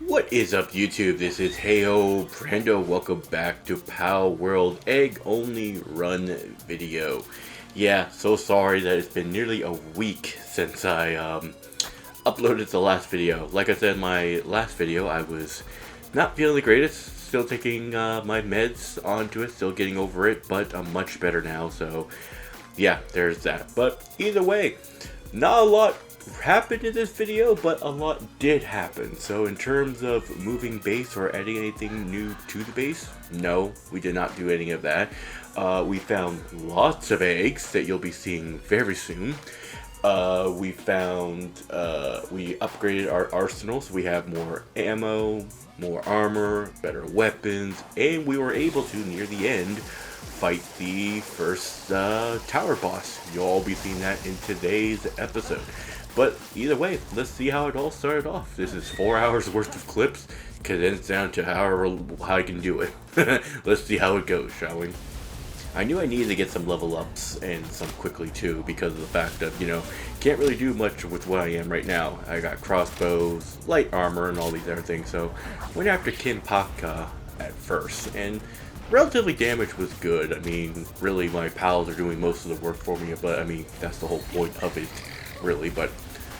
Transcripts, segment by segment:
What is up, YouTube? This is HeyhoBrando. Welcome back to Palworld Egg Only Run video. Yeah, so sorry that it's been nearly a week since I uploaded the last video. Like I said in my last video, I was not feeling the greatest. Still taking my meds onto it, still getting over it, but I'm much better now. So yeah, there's that. But either way, not a lot happened in this video, but a lot did happen. So in terms of moving base or adding anything new to the base, no, we did not do any of that. We found lots of eggs that you'll be seeing very soon. We upgraded our arsenal, so we have more ammo, more armor, better weapons, and we were able to, near the end, fight the first tower boss. You'll all be seeing that in today's episode. But either way, let's see how it all started off. This is 4 hours worth of clips, condensed down to how I can do it. Let's see how it goes, shall we? I knew I needed to get some level ups and some quickly too, because of the fact that, can't really do much with what I am right now. I got crossbows, light armor, and all these other things, so went after Kimpaka at first, and relatively damage was good. I mean, really my pals are doing most of the work for me, but I mean, that's the whole point of it, really. But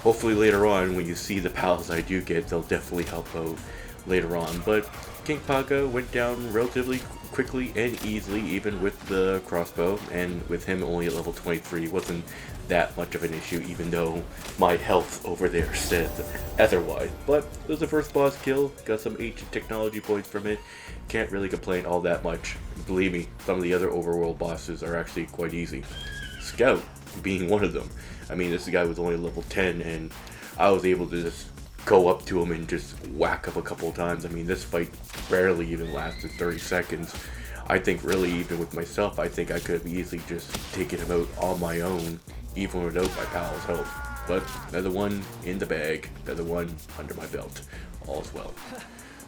hopefully later on, when you see the pals I do get, they'll definitely help out later on. But King Paga went down relatively quickly and easily, even with the crossbow, and with him only at level 23, wasn't that much of an issue, even though my health over there said otherwise. But it was the first boss kill, got some ancient technology points from it, can't really complain all that much. Believe me, some of the other overworld bosses are actually quite easy. Scout being one of them. I mean, this guy was only level 10, and I was able to just go up to him and just whack up a couple of times. I mean, this fight barely even lasted 30 seconds. I think really, even with myself, I think I could have easily just taken him out on my own, even without my pal's help. But another one in the bag, another one under my belt. All's well.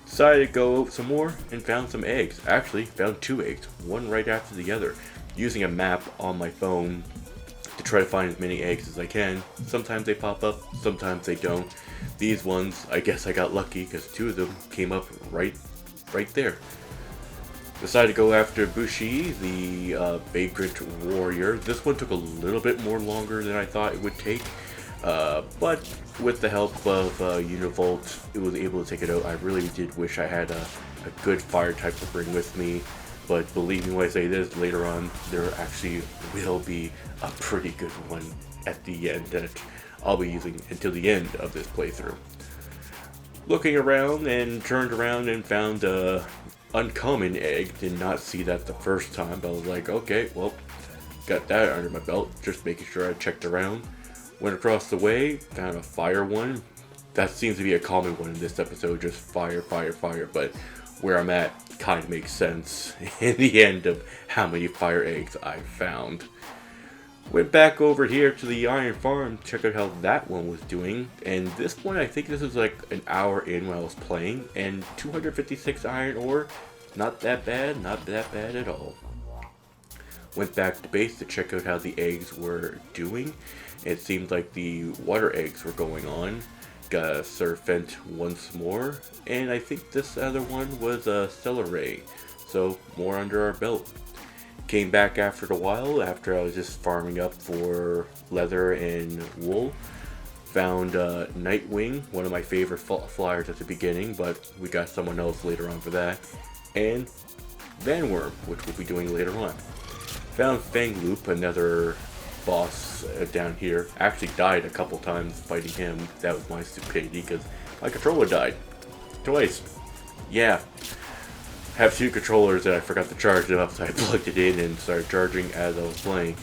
Decided to go out some more and found some eggs. Actually, found 2 eggs, one right after the other, using a map on my phone to try to find as many eggs as I can. Sometimes they pop up, sometimes they don't. These ones, I guess I got lucky because 2 of them came up right there. Decided to go after Bushi, the vagrant warrior. This one took a little bit more longer than I thought it would take, but with the help of Univolt, it was able to take it out. I really did wish I had a good fire type to bring with me. But believe me when I say this, later on, there actually will be a pretty good one at the end that I'll be using until the end of this playthrough. Looking around and turned around and found a uncommon egg. Did not see that the first time, but I was like, okay, well, got that under my belt. Just making sure I checked around. Went across the way, found a fire one. That seems to be a common one in this episode, just fire, fire, fire. But where I'm at kind of makes sense in the end of how many fire eggs I found. Went back over here to the iron farm, check out how that one was doing, and this one, I think this is like an hour in when I was playing, and 256 iron ore, not that bad at all. Went back to base to check out how the eggs were doing. It seemed like the water eggs were going on. Got a Serpent once more, and I think this other one was a Celeray, so more under our belt. Came back after a while, after I was just farming up for leather and wool. Found Nightwing, one of my favorite flyers at the beginning, but we got someone else later on for that. And Vanworm, which we'll be doing later on. Found Fangloop, another boss down here. Actually died a couple times fighting him. That was my stupidity because my controller died twice. Yeah, have 2 controllers that I forgot to charge up, so I plugged it in and started charging as I was playing.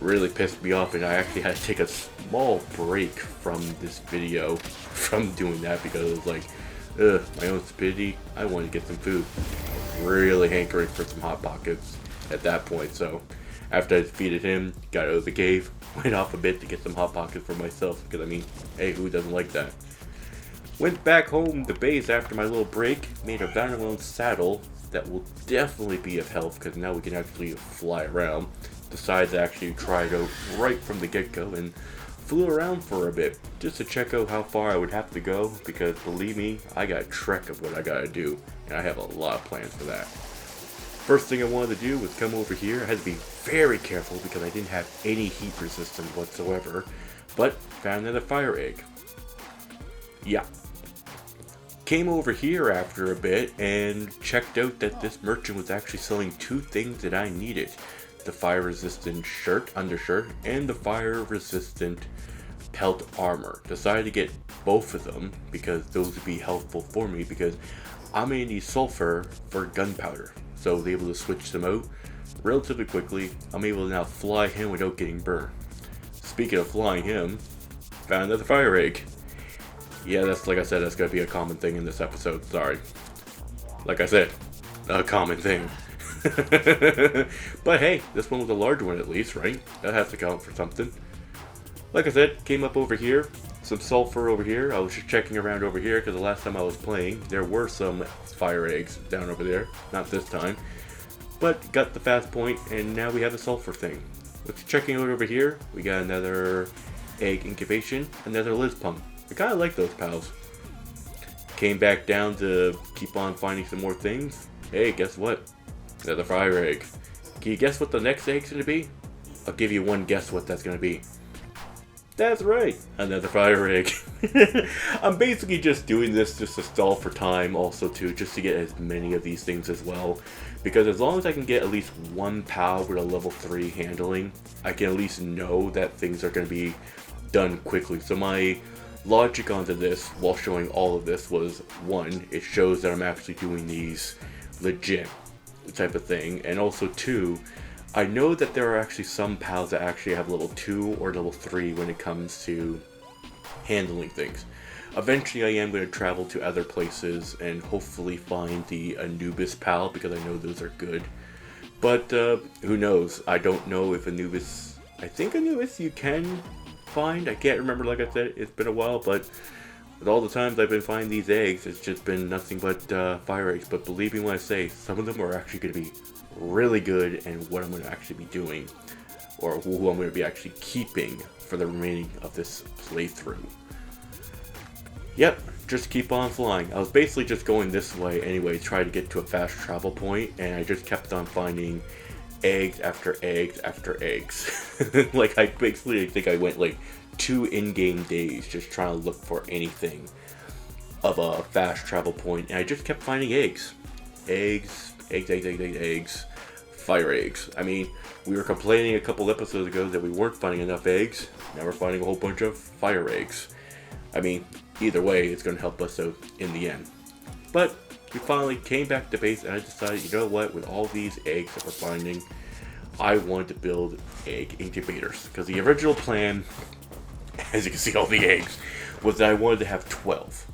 Really pissed me off, and I actually had to take a small break from this video from doing that because it was like, my own stupidity. I wanted to get some food. I was really hankering for some Hot Pockets at that point, so after I defeated him, got out of the cave, went off a bit to get some Hot Pockets for myself, because I mean, hey, who doesn't like that? Went back home to base after my little break, made a Vanillone saddle that will definitely be of help, because now we can actually fly around. Decided to actually try it out right from the get-go, and flew around for a bit just to check out how far I would have to go, because believe me, I got a trek of what I gotta do, and I have a lot of plans for that. First thing I wanted to do was come over here. I had to be very careful because I didn't have any heat resistance whatsoever, but found another fire egg. Yeah. Came over here after a bit and checked out that this merchant was actually selling two things that I needed. The fire resistant undershirt, and the fire resistant pelt armor. Decided to get both of them because those would be helpful for me, because I'm gonna need sulfur for gunpowder. So I was able to switch them out relatively quickly. I'm able to now fly him without getting burned. Speaking of flying him, found another fire egg. Yeah, that's, like I said, that's gonna be a common thing in this episode. Sorry. Like I said, a common thing. But hey, this one was a large one at least, right? That has to count for something. Like I said, came up over here. Some sulfur over here. I was just checking around over here because the last time I was playing, there were some fire eggs down over there. Not this time. But got the fast point, and now we have the sulfur thing. Let's checking out over here. We got another egg incubation, another Liz pump. I kind of like those pals. Came back down to keep on finding some more things. Hey, guess what? Another fire egg. Can you guess what the next egg's going to be? I'll give you one guess what that's going to be. That's right, another fire egg. I'm basically just doing this just to stall for time, also too, just to get as many of these things as well. Because as long as I can get at least one pal with a level 3 handling, I can at least know that things are going to be done quickly. So my logic onto this, while showing all of this, was one, it shows that I'm actually doing these legit type of thing, and also two, I know that there are actually some pals that actually have level 2 or level 3 when it comes to handling things. Eventually I am going to travel to other places and hopefully find the Anubis pal, because I know those are good. But who knows, I don't know if Anubis, I think Anubis you can find, I can't remember, like I said, it's been a while, but with all the times I've been finding these eggs, it's just been nothing but fire eggs. But believe me when I say, some of them are actually going to be really good, and what I'm going to actually be doing, or who I'm going to be actually keeping for the remaining of this playthrough. Yep, just keep on flying. I was basically just going this way anyway, trying to get to a fast travel point, and I just kept on finding eggs after eggs after eggs. Like, I think I went like 2 in-game days just trying to look for anything of a fast travel point, and I just kept finding eggs. Eggs, fire eggs. I mean, we were complaining a couple episodes ago that we weren't finding enough eggs. Now we're finding a whole bunch of fire eggs. I mean, either way, it's going to help us out in the end. But we finally came back to base, and I decided, you know what, with all these eggs that we're finding, I wanted to build egg incubators. Because the original plan, as you can see all the eggs, was that I wanted to have 12.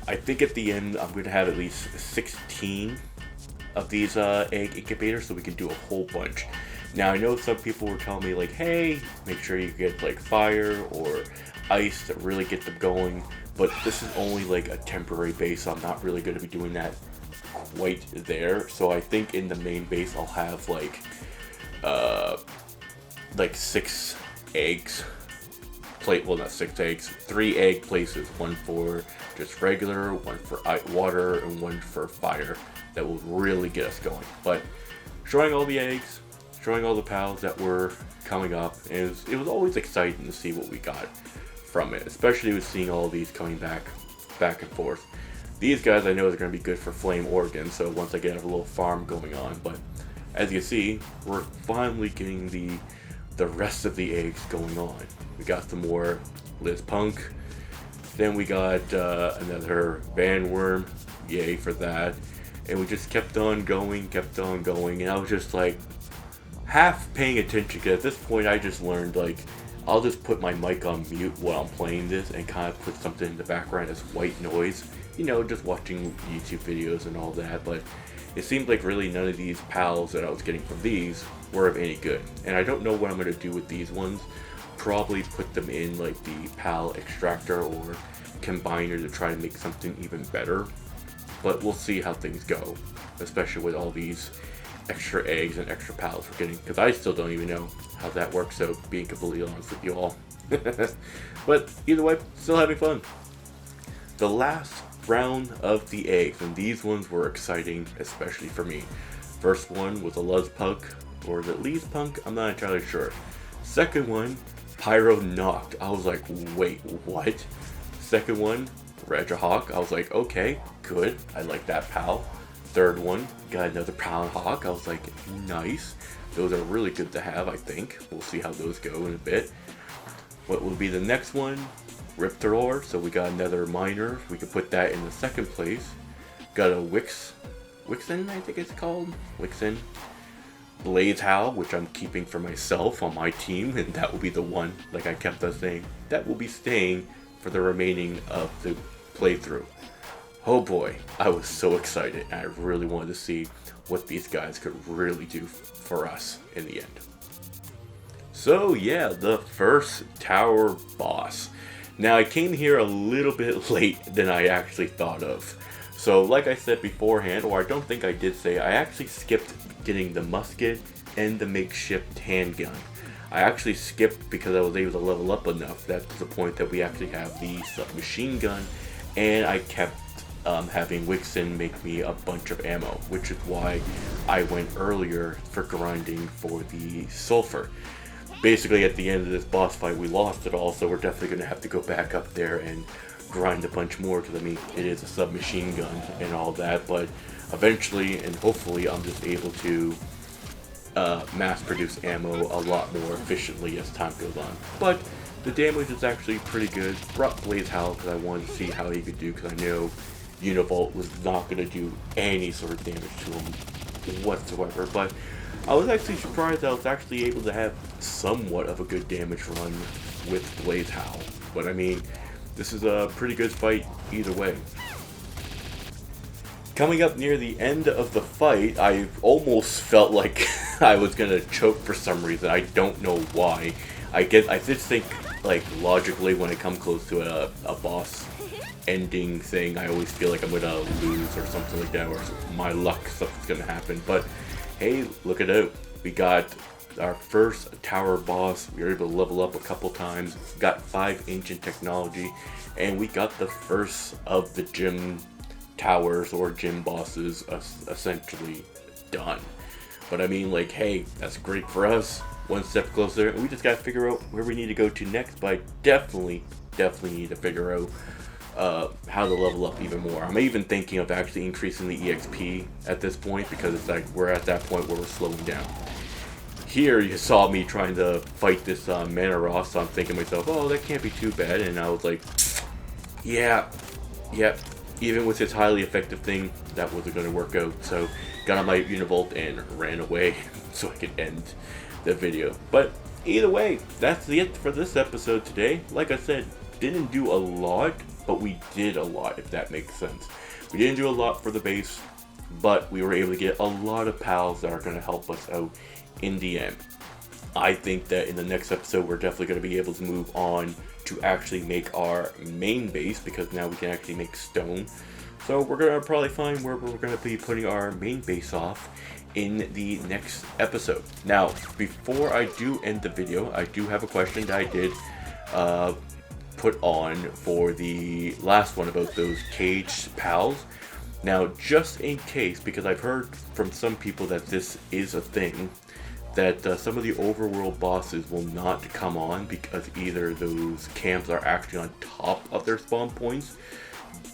I think at the end I'm going to have at least 16 of these egg incubators, so we can do a whole bunch. Now I know some people were telling me like, hey, make sure you get like fire or ice to really get them going, but this is only like a temporary base, so I'm not really going to be doing that quite there. So I think in the main base I'll have like 6 eggs. Well, not 6 eggs, 3 egg places, one for just regular, one for water, and one for fire. That will really get us going. But showing all the eggs, showing all the pals that were coming up, and it was always exciting to see what we got from it, especially with seeing all of these coming back and forth. These guys I know are going to be good for flame organs, so once I get a little farm going on. But as you can see, we're finally getting the rest of the eggs going on. We got some more Liz Punk, then we got another Bandworm, yay for that, and we just kept on going, and I was just like half paying attention, because at this point I just learned like I'll just put my mic on mute while I'm playing this and kind of put something in the background as white noise, you know, just watching YouTube videos and all that. But it seemed like really none of these pals that I was getting from these were of any good, and I don't know what I'm going to do with these ones. Probably put them in like the pal extractor or combiner to try to make something even better, but we'll see how things go, especially with all these extra eggs and extra pals we're getting, because I still don't even know how that works out, being completely honest with you all. But either way, still having fun. The last round of the eggs, and these ones were exciting, especially for me. First one was a Luzpunk, or the Leespunk, I'm not entirely sure. Second one, Pyro Knocked. I was like, wait, what? Second one, Regihawk. I was like, okay, good. I like that pal. Third one, got another Hawk. I was like, nice. Those are really good to have, I think. We'll see how those go in a bit. What will be the next one? Riptoror. So we got another miner. We could put that in the second place. Got a Wixen, I think it's called. Wixen. Blaze Howl, which I'm keeping for myself on my team, and that will be the one, like I kept on saying, that will be staying for the remaining of the playthrough. Oh boy, I was so excited, and I really wanted to see what these guys could really do for us in the end. So yeah, the first tower boss. Now I came here a little bit late than I actually thought of. So like I said beforehand, or I don't think I did say, I actually skipped getting the musket and the makeshift handgun. I actually skipped because I was able to level up enough that to the point that we actually have the submachine gun, and I kept having Wixen make me a bunch of ammo, which is why I went earlier for grinding for the sulfur. Basically at the end of this boss fight we lost it all, so we're definitely going to have to go back up there and grind a bunch more, because I mean it is a submachine gun and all that, but eventually and hopefully I'm just able to mass produce ammo a lot more efficiently as time goes on. But the damage is actually pretty good. Brought Blaze Howl because I wanted to see how he could do, because I know Univolt was not going to do any sort of damage to him whatsoever, but I was actually surprised I was actually able to have somewhat of a good damage run with Blaze Howl. But I mean, this is a pretty good fight either way. Coming up near the end of the fight, I almost felt like I was gonna choke for some reason. I don't know why. I did think, like, logically when I come close to a boss ending thing, I always feel like I'm gonna lose or something like that, or my luck, something's gonna happen. But hey, look it out. We got our first tower boss. We were able to level up a couple times, got 5 ancient technology, and we got the first of the gym towers or gym bosses essentially done. But I mean, like, hey, that's great for us. One step closer, and we just gotta figure out where we need to go to next. But I definitely need to figure out how to level up even more. I'm even thinking of actually increasing the EXP at this point, because it's like we're at that point where we're slowing down. Here you saw me trying to fight this Manoroth, so I'm thinking to myself, oh, that can't be too bad, and I was like, yeah, even with this highly effective thing, that wasn't going to work out. So got on my Univolt and ran away so I could end the video. But either way, that's it for this episode today. Like I said, didn't do a lot, but we did a lot, if that makes sense. We didn't do a lot for the base, but we were able to get a lot of pals that are going to help us out in the end. I think that in the next episode we're definitely going to be able to move on to actually make our main base, because now we can actually make stone. So we're going to probably find where we're going to be putting our main base off in the next episode. Now, before I do end the video, I do have a question that I did put on for the last one about those caged pals. Now, just in case, because I've heard from some people that this is a thing, that some of the overworld bosses will not come on because either those camps are actually on top of their spawn points.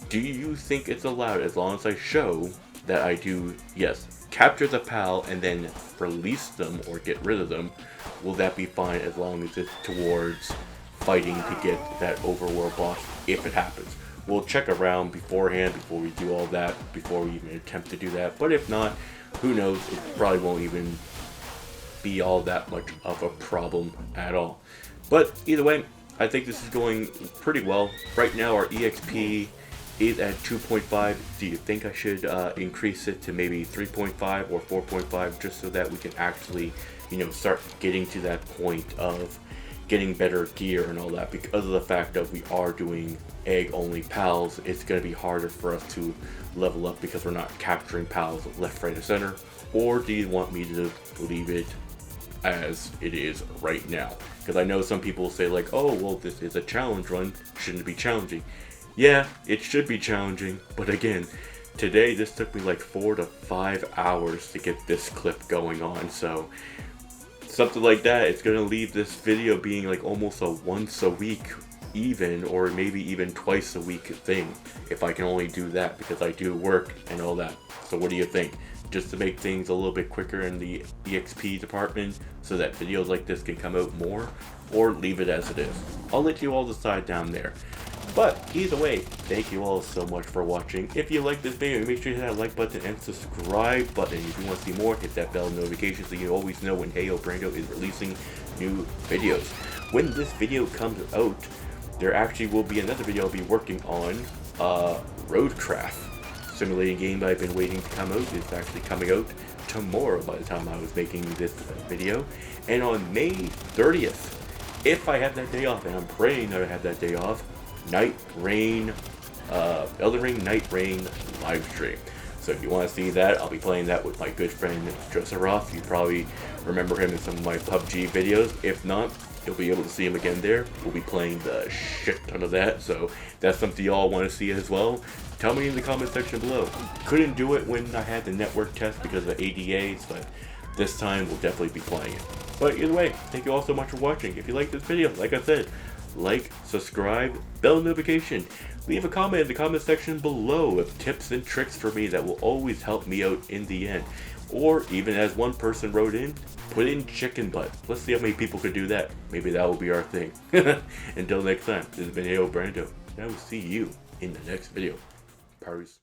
Do you think it's allowed, as long as I show that I do, yes, capture the pal and then release them or get rid of them? Will that be fine as long as it's towards fighting to get that overworld boss, if it happens? We'll check around beforehand before we do all that, before we even attempt to do that. But if not, who knows, it probably won't even be all that much of a problem at all. But either way, I think this is going pretty well. Right now our EXP is at 2.5. Do you think I should increase it to maybe 3.5 or 4.5, just so that we can actually, you know, start getting to that point of getting better gear and all that. Because of the fact that we are doing egg only pals, it's going to be harder for us to level up because we're not capturing pals left, right, and center. Or do you want me to leave it as it is right now? Because I know some people say like, oh well, this is a challenge run, shouldn't it be challenging? Yeah, it should be challenging, but again, today this took me like 4 to 5 hours to get this clip going on, so something like that, it's gonna leave this video being like almost a once a week even, or maybe even twice a week thing, if I can only do that, because I do work and all that. So what do you think? Just to make things a little bit quicker in the EXP department so that videos like this can come out more, or leave it as it is? I'll let you all decide down there. But either way, thank you all so much for watching. If you like this video, make sure you hit that like button and subscribe button. If you want to see more, hit that bell notification so you always know when HeyhoBrando is releasing new videos. When this video comes out, there actually will be another video I'll be working on, Roadcraft. Simulating game that I've been waiting to come out. It's actually coming out tomorrow by the time I was making this video. And on May 30th, if I have that day off, and I'm praying that I have that day off, Elden Ring Night Rain live stream. So if you want to see that, I'll be playing that with my good friend Josaroff. You probably remember him in some of my PUBG videos. If not, you'll be able to see him again there. We'll be playing the shit ton of that, so if that's something y'all want to see as well, tell me in the comment section below. Couldn't do it when I had the network test because of ADAs, but this time we'll definitely be playing it. But either way, thank you all so much for watching. If you like this video, like I said, like, subscribe, bell notification, leave a comment in the comment section below of tips and tricks for me that will always help me out in the end. Or even as one person wrote in, put in chicken butt. Let's see how many people could do that. Maybe that will be our thing. Until next time, this has been HeyhoBrando, and I will see you in the next video. Peace.